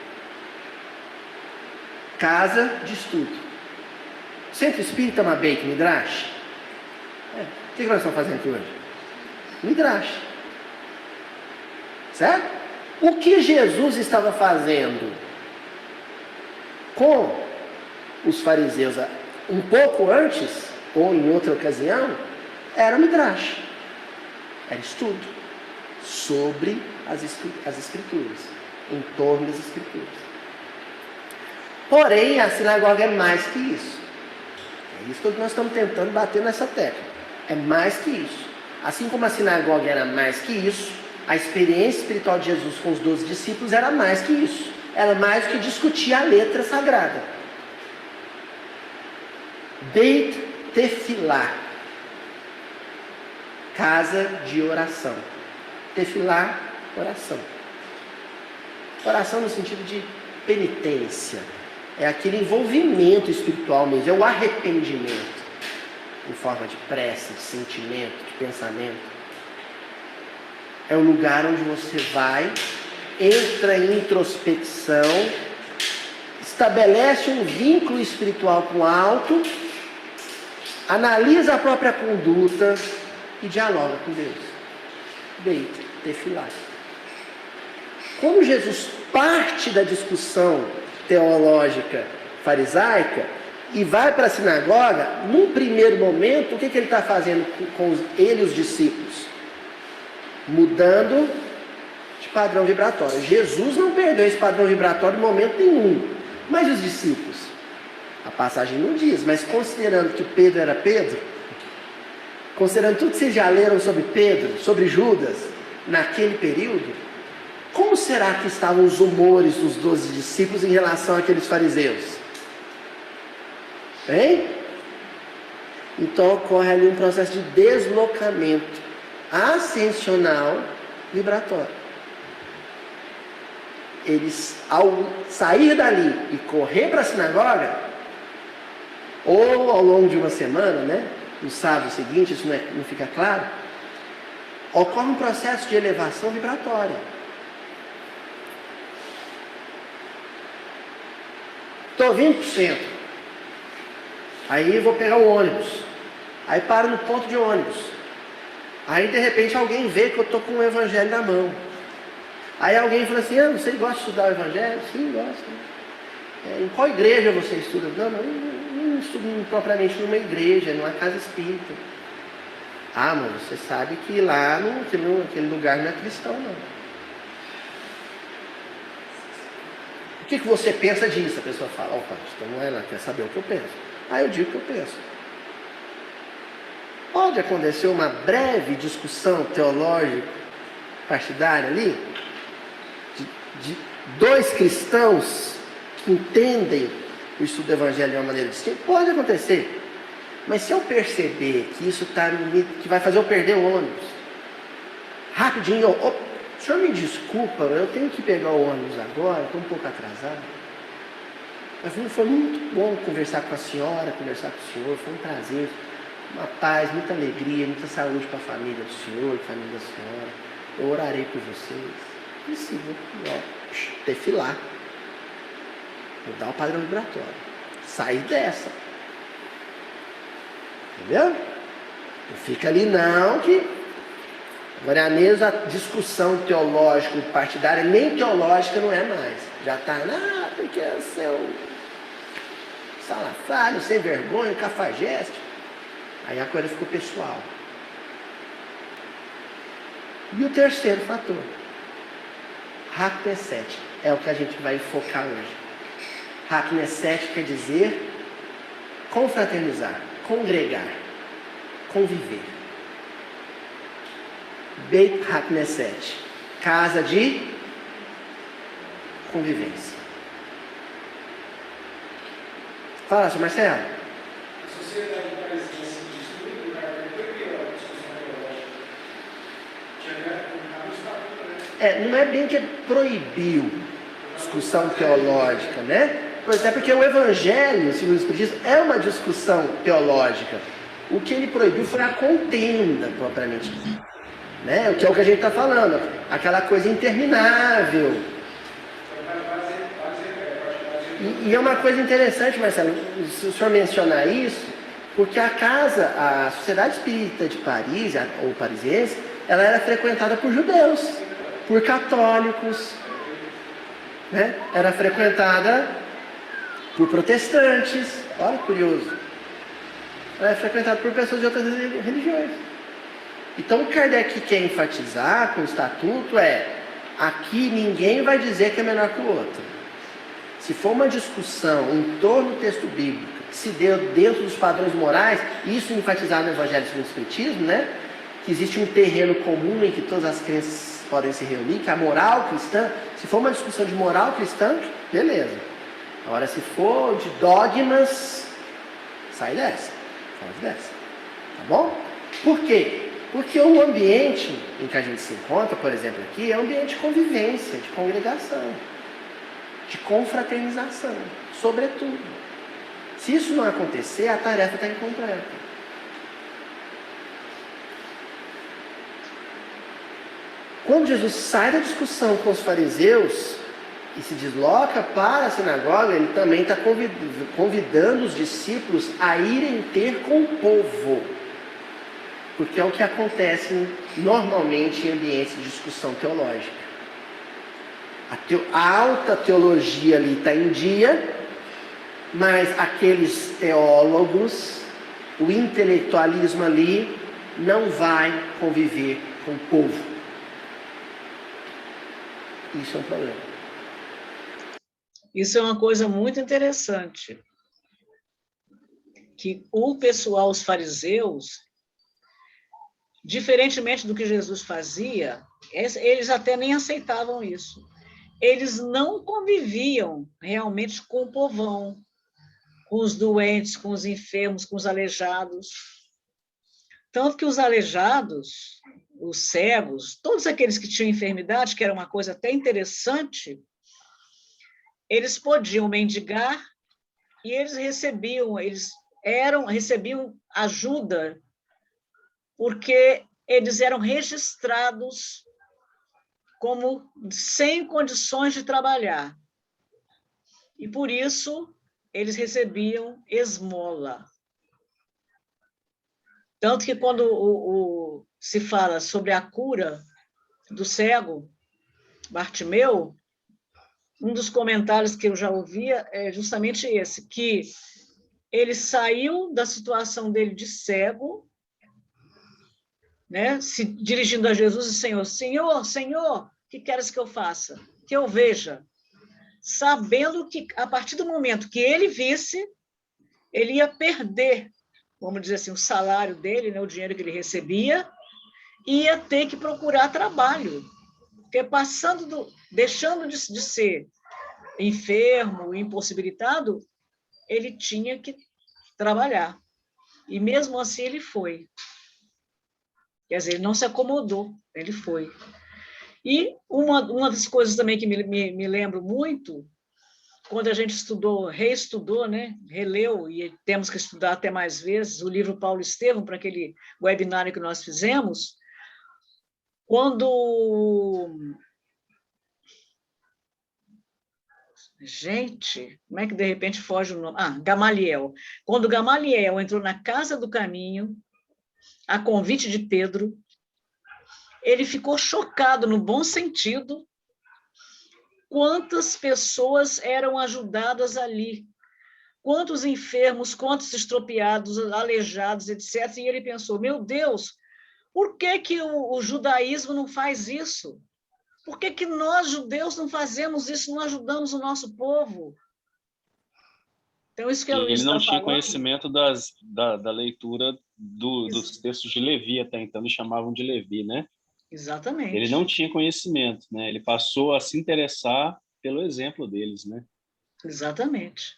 Casa de estudo. Centro Espírita é uma Beit Midrash? O que nós estamos fazendo aqui hoje? Midrash. Certo? O que Jesus estava fazendo com os fariseus um pouco antes, ou em outra ocasião, era Midrash. Era estudo sobre as Escrituras, em torno das Escrituras. Porém, a sinagoga é mais que isso. É isso que nós estamos tentando bater nessa tecla. É mais que isso. Assim como a sinagoga era mais que isso, a experiência espiritual de Jesus com os 12 discípulos era mais que isso. Era mais do que discutir a letra sagrada. Beit Tefilá, casa de oração. Tefilá, oração. Oração no sentido de penitência. É aquele envolvimento espiritual mesmo, é o arrependimento. Em forma de prece, de sentimento, de pensamento. É o lugar onde você vai, entra em introspecção, estabelece um vínculo espiritual com o alto, analisa a própria conduta e dialoga com Deus. Beit Tefilá. Como Jesus parte da discussão teológica farisaica e vai para a sinagoga, num primeiro momento, o que ele está fazendo com ele e os discípulos? Mudando de padrão vibratório. Jesus não perdeu esse padrão vibratório em momento nenhum. Mas os discípulos? A passagem não diz, mas considerando que Pedro era Pedro, considerando tudo que vocês já leram sobre Pedro, sobre Judas, naquele período, como será que estavam os humores dos 12 discípulos em relação àqueles fariseus? Hein? Então ocorre ali um processo de deslocamento ascensional vibratório. Eles, ao sair dali e correr para a sinagoga, ou ao longo de uma semana, né, no sábado seguinte, isso não fica claro, ocorre um processo de elevação vibratória. Estou vindo para o centro. Aí vou pegar o ônibus. Aí paro no ponto de ônibus. Aí de repente alguém vê que eu estou com o evangelho na mão. Aí alguém fala assim, você gosta de estudar o evangelho? Sim, gosto. Em qual igreja você estuda? Não estudo propriamente numa igreja, numa casa espírita. Ah, mas você sabe que lá aquele lugar não é cristão, não. O que você pensa disso? A pessoa fala, opa, então ela quer saber o que eu penso. Aí eu digo o que eu penso. Pode acontecer uma breve discussão teológica partidária ali, de dois cristãos que entendem o estudo do evangelho de uma maneira distinta. Pode acontecer. Mas se eu perceber que isso está no limite, que vai fazer eu perder o ônibus, rapidinho, o senhor me desculpa, eu tenho que pegar o ônibus agora, estou um pouco atrasado. Mas foi muito bom conversar com a senhora, conversar com o senhor, foi um prazer, uma paz, muita alegria, muita saúde para a família do senhor, para a família da senhora. Eu orarei por vocês. E sim, tefilar. Mudar o padrão vibratório. Sair dessa. Entendeu? Não fica ali não que... Agora, mesmo a discussão teológica partidária, nem teológica não é mais. Já está, porque é seu salafrário, sem vergonha, cafajeste. Aí a coisa ficou pessoal. E o terceiro fator. Hakneset é o que a gente vai focar hoje. Hakneset quer dizer confraternizar, congregar, conviver. Beit Hakneset, casa de convivência. Fala, senhor Marcelo. A sociedade parece que se destruiu, o cara foi pior a discussão teológica. Não é bem que proibiu discussão teológica, né? Pois é, porque o Evangelho, segundo o Espiritismo, é uma discussão teológica. O que ele proibiu foi a contenda, propriamente dita, né? O que é o que a gente está falando, aquela coisa interminável. E é uma coisa interessante, Marcelo, se o senhor mencionar isso, porque a Sociedade Espírita de Paris, ou parisiense, ela era frequentada por judeus, por católicos, né? Era frequentada por protestantes, olha que curioso. Ela é frequentada por pessoas de outras religiões. Então o Kardec quer enfatizar com o estatuto aqui ninguém vai dizer que é melhor que o outro. Se for uma discussão em torno do texto bíblico, que se deu dentro dos padrões morais, isso enfatizado no Evangelho segundo o Espiritismo, né? Que existe um terreno comum em que todas as crenças podem se reunir, que é a moral cristã. Se for uma discussão de moral cristã, beleza. Agora, se for de dogmas, sai dessa. Foge dessa. Tá bom? Por quê? Porque o ambiente em que a gente se encontra, por exemplo, aqui, é um ambiente de convivência, de congregação, de confraternização, sobretudo. Se isso não acontecer, a tarefa está incompleta. Quando Jesus sai da discussão com os fariseus e se desloca para a sinagoga, ele também está convidando os discípulos a irem ter com o povo. Porque é o que acontece normalmente em ambientes de discussão teológica. A alta teologia ali está em dia, mas aqueles teólogos, o intelectualismo ali, não vai conviver com o povo. Isso é um problema. Isso é uma coisa muito interessante, que o pessoal, os fariseus, diferentemente do que Jesus fazia, eles até nem aceitavam isso. Eles não conviviam realmente com o povão, com os doentes, com os enfermos, com os aleijados. Tanto que os aleijados, os cegos, todos aqueles que tinham enfermidade, que era uma coisa até interessante, eles podiam mendigar e eles recebiam ajuda porque eles eram registrados como sem condições de trabalhar. E por isso eles recebiam esmola. Tanto que quando se fala sobre a cura do cego Bartimeu, um dos comentários que eu já ouvia é justamente esse, que ele saiu da situação dele de cego, né, se dirigindo a Jesus e Senhor, Senhor, o que queres que eu faça? Que eu veja. Sabendo que, a partir do momento que ele visse, ele ia perder, vamos dizer assim, o salário dele, né, o dinheiro que ele recebia, e ia ter que procurar trabalho. Porque deixando de ser enfermo, impossibilitado, ele tinha que trabalhar. E mesmo assim ele foi. Quer dizer, ele não se acomodou, ele foi. E uma das coisas também que me lembro muito, quando a gente reestudou, né, releu, e temos que estudar até mais vezes, o livro Paulo Estevam, para aquele webinário que nós fizemos, quando... Gente, como é que de repente foge o nome? Gamaliel. Quando Gamaliel entrou na Casa do Caminho, a convite de Pedro, ele ficou chocado, no bom sentido, quantas pessoas eram ajudadas ali, quantos enfermos, quantos estropiados, aleijados, etc. E ele pensou, meu Deus, por que o judaísmo não faz isso? Por que que nós, judeus, não fazemos isso, não ajudamos o nosso povo? Então, isso que a E Luiz ele não está tinha falando... conhecimento da leitura dos textos de Levi, até então eles chamavam de Levi, né? Exatamente. Ele não tinha conhecimento, né? Ele passou a se interessar pelo exemplo deles, né? Exatamente.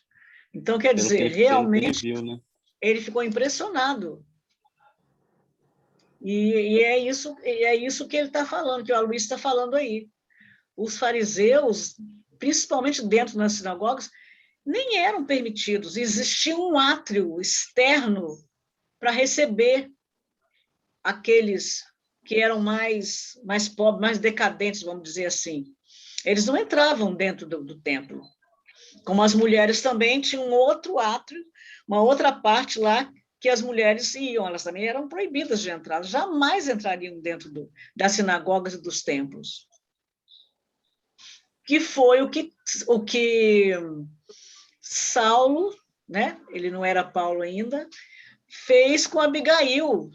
Então, quer Pelo dizer, que ele realmente, viu, né? ele ficou impressionado. E é isso que ele está falando, que o Luiz está falando aí. Os fariseus, principalmente dentro das sinagogas, nem eram permitidos. Existia um átrio externo para receber aqueles que eram mais pobres, mais decadentes, vamos dizer assim. Eles não entravam dentro do templo. Como as mulheres também tinham outro átrio, uma outra parte lá que as mulheres iam, elas também eram proibidas de entrar, jamais entrariam dentro das sinagogas e dos templos. Que foi o que Saulo, né? Ele não era Paulo ainda, fez com Abigail,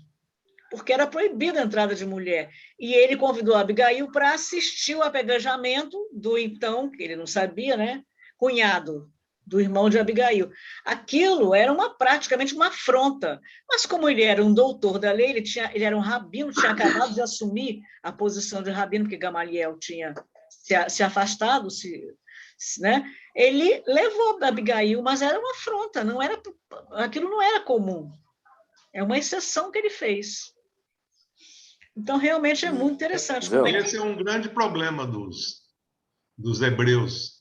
porque era proibida a entrada de mulher. E ele convidou a Abigail para assistir o apedrejamento do então, que ele não sabia, né? Cunhado do irmão de Abigail. Aquilo era praticamente uma afronta. Mas como ele era um doutor da lei, ele era um rabino, tinha acabado de assumir a posição de rabino, porque Gamaliel tinha se afastado, né? Ele levou a Abigail, mas era uma afronta, aquilo não era comum. É uma exceção que ele fez. Então, realmente é muito interessante. Esse é um grande problema dos hebreus.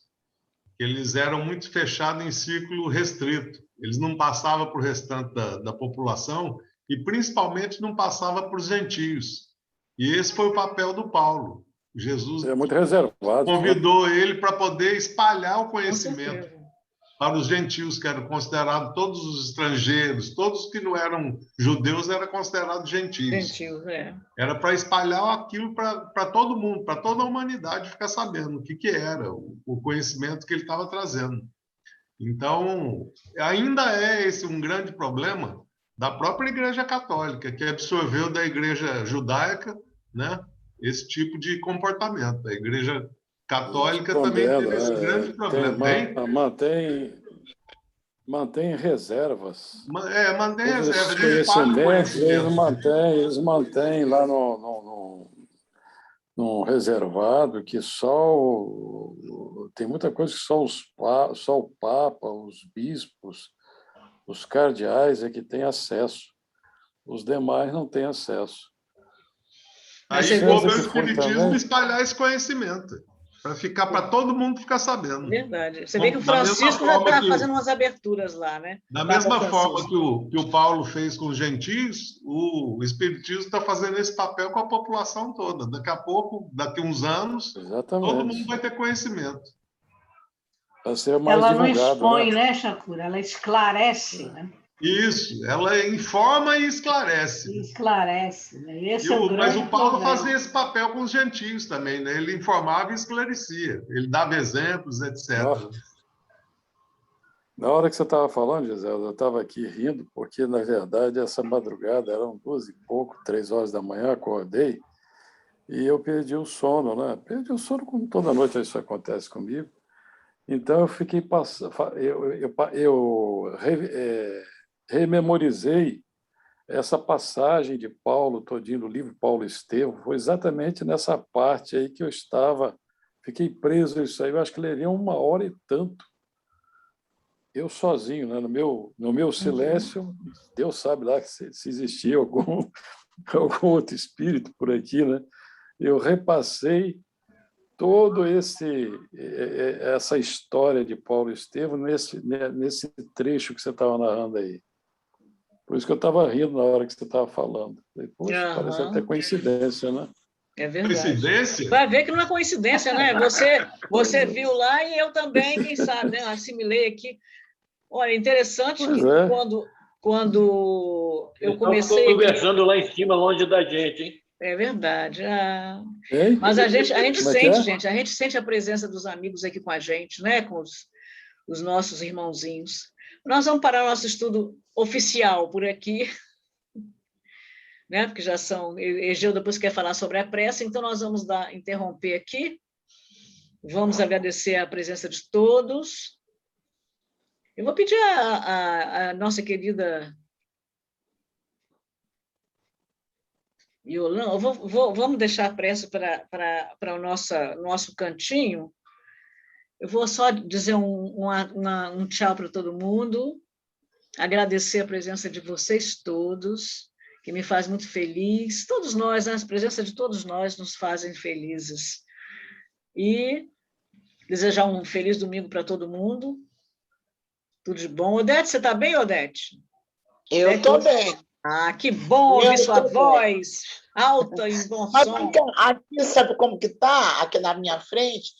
Eles eram muito fechados em círculo restrito. Eles não passavam para o restante da população e, principalmente, não passavam para os gentios. E esse foi o papel do Paulo. Jesus é muito reservado, convidou ele para poder espalhar o conhecimento para os gentios, que eram considerados todos os estrangeiros, todos que não eram judeus eram considerados gentios. Gentios, é. Era para espalhar aquilo para todo mundo, para toda a humanidade ficar sabendo o que era o conhecimento que ele estava trazendo. Então, ainda é esse um grande problema da própria Igreja Católica, que absorveu da Igreja Judaica, né, esse tipo de comportamento. A Igreja Católica também teve esse grande problema. Mantém reservas. Mantém reservas. Eles mantêm lá no reservado que tem muita coisa que só o Papa, os bispos, os cardeais é que têm acesso. Os demais não têm acesso. Aí coube ao Espiritismo espalhar esse conhecimento, para ficar para todo mundo ficar sabendo. Verdade. Você vê que o Francisco já está fazendo umas aberturas lá, né? Da mesma forma que o Paulo fez com os gentios, o Espiritismo está fazendo esse papel com a população toda. Daqui a pouco, daqui a uns anos, todo mundo vai ter conhecimento. Vai ser mais ela divulgado, não expõe, né, Chacura? Ela esclarece, né? Isso, ela informa e esclarece. Esclarece, né? Mas o Paulo fazia esse papel com os gentios também, né? Ele informava e esclarecia, ele dava exemplos, etc. Na hora que você estava falando, Gisela, eu estava aqui rindo, porque, na verdade, essa madrugada, eram 2 e pouco, 3 horas da manhã, acordei, e eu perdi o sono, né? Perdi o sono, como toda noite isso acontece comigo. Então, eu fiquei passando... Eu rememorizei essa passagem de Paulo todinho do livro Paulo Estevão, foi exatamente nessa parte aí que eu estava, fiquei preso isso aí, eu acho que leria 1 hora e tanto, eu sozinho, né, no meu silêncio, Deus sabe lá se existia algum outro espírito por aqui, né? Eu repassei todo essa história de Paulo Estevão nesse trecho que você estava narrando aí. Por isso que eu estava rindo na hora que você estava falando. Poxa, parece até coincidência, né? É verdade. Coincidência? Vai ver que não é coincidência, né? Você viu lá e eu também, quem sabe, né? Assimilei aqui. Olha, interessante que quando eu comecei... Estão conversando lá em cima, longe da gente, hein? É verdade. Mas a gente sente, gente, a gente sente a presença dos amigos aqui com a gente, né? Com os nossos irmãozinhos. Nós vamos parar o nosso estudo oficial por aqui. né? Porque já são... Egeu depois quer falar sobre a prece, então nós vamos interromper aqui. Vamos agradecer a presença de todos. Eu vou pedir a nossa querida Yolanda, vamos deixar a prece para o nosso cantinho. Eu vou só dizer um tchau para todo mundo, agradecer a presença de vocês todos, que me faz muito feliz. Todos nós, a presença de todos nós nos fazem felizes. E desejar um feliz domingo para todo mundo. Tudo de bom. Odete, você está bem, Odete? Eu estou bem. Ah, que bom ouvir sua voz, alta e bom Mas som. então, aqui, sabe como que está? Aqui na minha frente,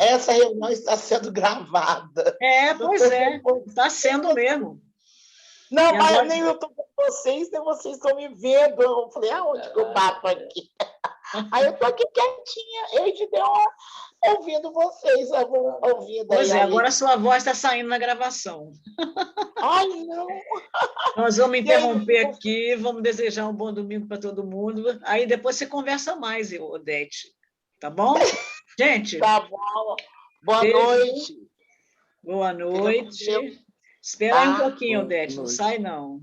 essa reunião está sendo gravada. Pois é, está sendo mesmo. Não, E mas agora... nem eu estou com vocês, nem vocês estão me vendo. Eu falei, aonde que eu bato aqui? Aí eu estou aqui quietinha, eu e Gideon ouvindo vocês, ouvindo. Pois é, agora a sua voz está saindo na gravação. Ai, não! Nós vamos interromper aqui, vamos desejar um bom domingo para todo mundo. Aí depois você conversa mais, Odete. Tá bom? Gente. Tá bom. Boa beijo. noite. Boa noite. Espera aí um pouquinho, Odete, não sai não.